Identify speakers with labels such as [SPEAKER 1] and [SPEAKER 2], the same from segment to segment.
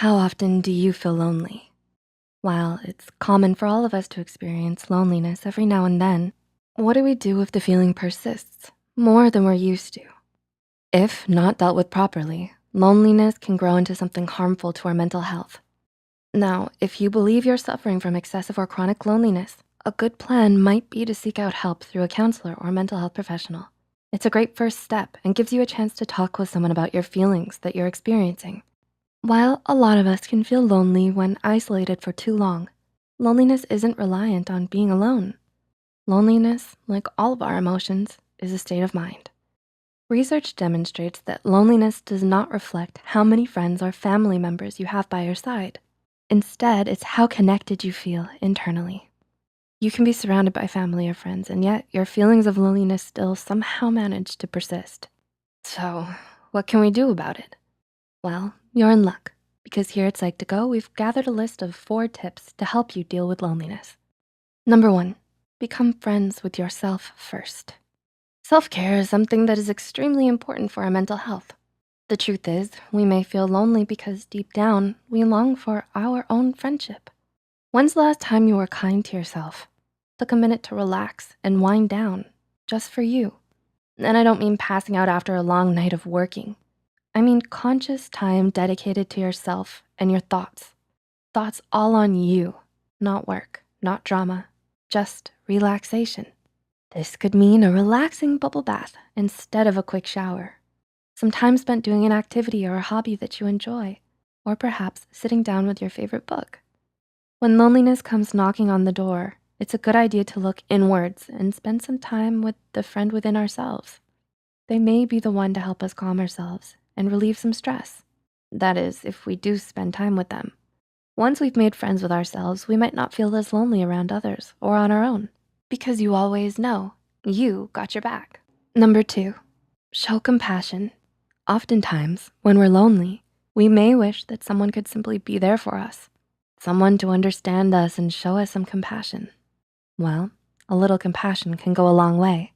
[SPEAKER 1] How often do you feel lonely? While it's common for all of us to experience loneliness every now and then, what do we do if the feeling persists more than we're used to? If not dealt with properly, loneliness can grow into something harmful to our mental health. Now, if you believe you're suffering from excessive or chronic loneliness, a good plan might be to seek out help through a counselor or mental health professional. It's a great first step and gives you a chance to talk with someone about your feelings that you're experiencing. While a lot of us can feel lonely when isolated for too long, loneliness isn't reliant on being alone. Loneliness, like all of our emotions, is a state of mind. Research demonstrates that loneliness does not reflect how many friends or family members you have by your side. Instead, it's how connected you feel internally. You can be surrounded by family or friends, and yet your feelings of loneliness still somehow manage to persist. So, what can we do about it? Well, you're in luck, because here at Psych2Go, we've gathered a list of 4 tips to help you deal with loneliness. Number 1, become friends with yourself first. Self-care is something that is extremely important for our mental health. The truth is, we may feel lonely because deep down, we long for our own friendship. When's the last time you were kind to yourself? Took a minute to relax and wind down, just for you. And I don't mean passing out after a long night of working. I mean conscious time dedicated to yourself and your thoughts. Thoughts all on you, not work, not drama, just relaxation. This could mean a relaxing bubble bath instead of a quick shower. Some time spent doing an activity or a hobby that you enjoy, or perhaps sitting down with your favorite book. When loneliness comes knocking on the door, it's a good idea to look inwards and spend some time with the friend within ourselves. They may be the one to help us calm ourselves and relieve some stress. That is, if we do spend time with them. Once we've made friends with ourselves, we might not feel as lonely around others or on our own, because you always know you got your back. Number 2, show compassion. Oftentimes, when we're lonely, we may wish that someone could simply be there for us, someone to understand us and show us some compassion. Well, a little compassion can go a long way.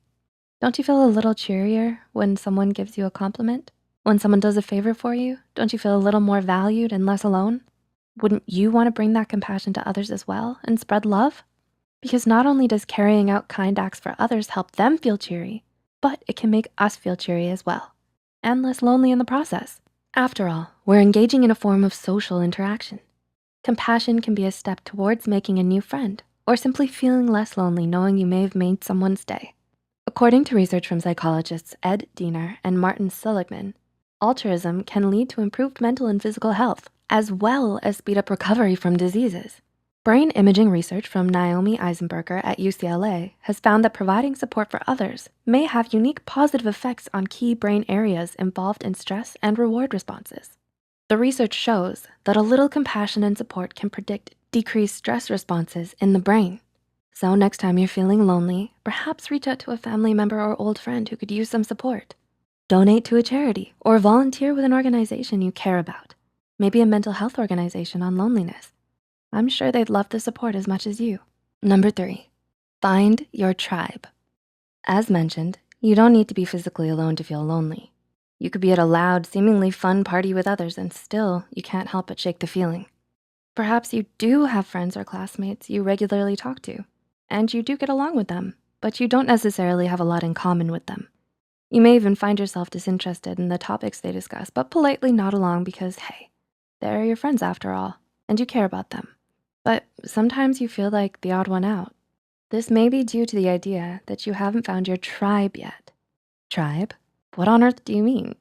[SPEAKER 1] Don't you feel a little cheerier when someone gives you a compliment? When someone does a favor for you, don't you feel a little more valued and less alone? Wouldn't you want to bring that compassion to others as well and spread love? Because not only does carrying out kind acts for others help them feel cheery, but it can make us feel cheery as well, and less lonely in the process. After all, we're engaging in a form of social interaction. Compassion can be a step towards making a new friend or simply feeling less lonely knowing you may have made someone's day. According to research from psychologists Ed Diener and Martin Seligman, altruism can lead to improved mental and physical health, as well as speed up recovery from diseases. Brain imaging research from Naomi Eisenberger at UCLA has found that providing support for others may have unique positive effects on key brain areas involved in stress and reward responses. The research shows that a little compassion and support can predict decreased stress responses in the brain. So next time you're feeling lonely, perhaps reach out to a family member or old friend who could use some support. Donate to a charity or volunteer with an organization you care about, maybe a mental health organization on loneliness. I'm sure they'd love the support as much as you. Number 3, find your tribe. As mentioned, you don't need to be physically alone to feel lonely. You could be at a loud, seemingly fun party with others and still you can't help but shake the feeling. Perhaps you do have friends or classmates you regularly talk to, and you do get along with them, but you don't necessarily have a lot in common with them. You may even find yourself disinterested in the topics they discuss, but politely nod along because, hey, they're your friends after all, and you care about them. But sometimes you feel like the odd one out. This may be due to the idea that you haven't found your tribe yet. Tribe? What on earth do you mean?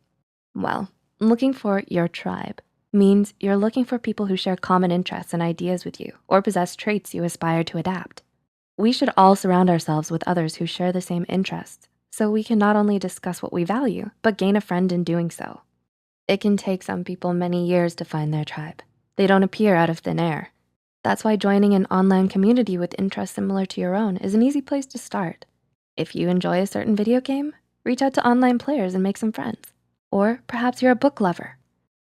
[SPEAKER 1] Well, looking for your tribe means you're looking for people who share common interests and ideas with you or possess traits you aspire to adapt. We should all surround ourselves with others who share the same interests so we can not only discuss what we value, but gain a friend in doing so. It can take some people many years to find their tribe. They don't appear out of thin air. That's why joining an online community with interests similar to your own is an easy place to start. If you enjoy a certain video game, reach out to online players and make some friends. Or perhaps you're a book lover.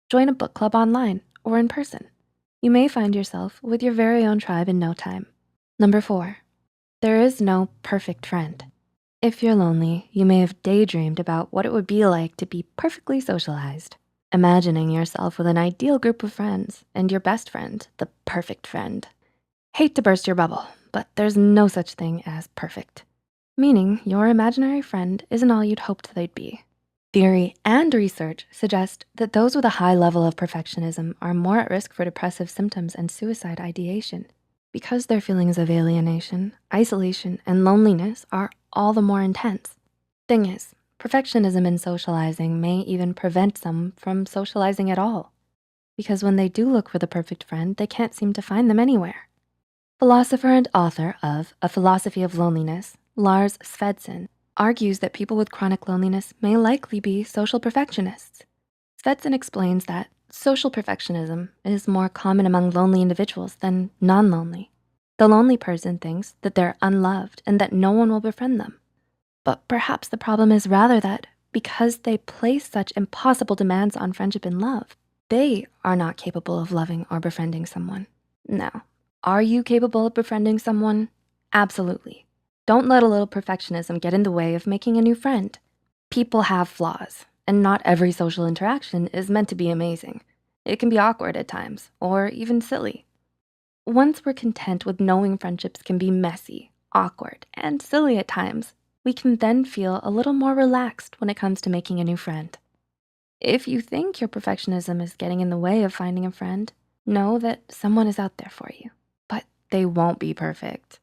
[SPEAKER 1] Join a book club online or in person. You may find yourself with your very own tribe in no time. Number 4, there is no perfect friend. If you're lonely, you may have daydreamed about what it would be like to be perfectly socialized. Imagining yourself with an ideal group of friends and your best friend, the perfect friend. Hate to burst your bubble, but there's no such thing as perfect. Meaning your imaginary friend isn't all you'd hoped they'd be. Theory and research suggest that those with a high level of perfectionism are more at risk for depressive symptoms and suicide ideation because their feelings of alienation, isolation, and loneliness are all the more intense. Thing is, perfectionism in socializing may even prevent some from socializing at all because when they do look for the perfect friend, they can't seem to find them anywhere. Philosopher and author of A Philosophy of Loneliness, Lars Svensson, argues that people with chronic loneliness may likely be social perfectionists. Svensson explains that social perfectionism is more common among lonely individuals than non-lonely. The lonely person thinks that they're unloved and that no one will befriend them. But perhaps the problem is rather that because they place such impossible demands on friendship and love, they are not capable of loving or befriending someone. Now, are you capable of befriending someone? Absolutely. Don't let a little perfectionism get in the way of making a new friend. People have flaws, and not every social interaction is meant to be amazing. It can be awkward at times, or even silly. Once we're content with knowing friendships can be messy, awkward, and silly at times, we can then feel a little more relaxed when it comes to making a new friend. If you think your perfectionism is getting in the way of finding a friend, know that someone is out there for you, but they won't be perfect.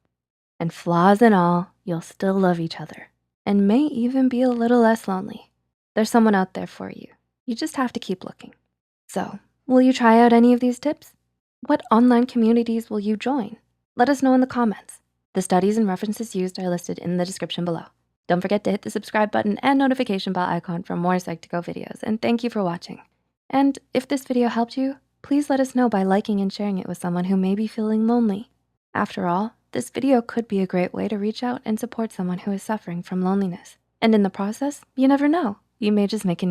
[SPEAKER 1] And flaws and all, you'll still love each other and may even be a little less lonely. There's someone out there for you. You just have to keep looking. So, will you try out any of these tips? What online communities will you join? Let us know in the comments. The studies and references used are listed in the description below. Don't forget to hit the subscribe button and notification bell icon for more Psych2Go videos, and thank you for watching. And if this video helped you, please let us know by liking and sharing it with someone who may be feeling lonely. After all, this video could be a great way to reach out and support someone who is suffering from loneliness. And in the process, you never know, you may just make a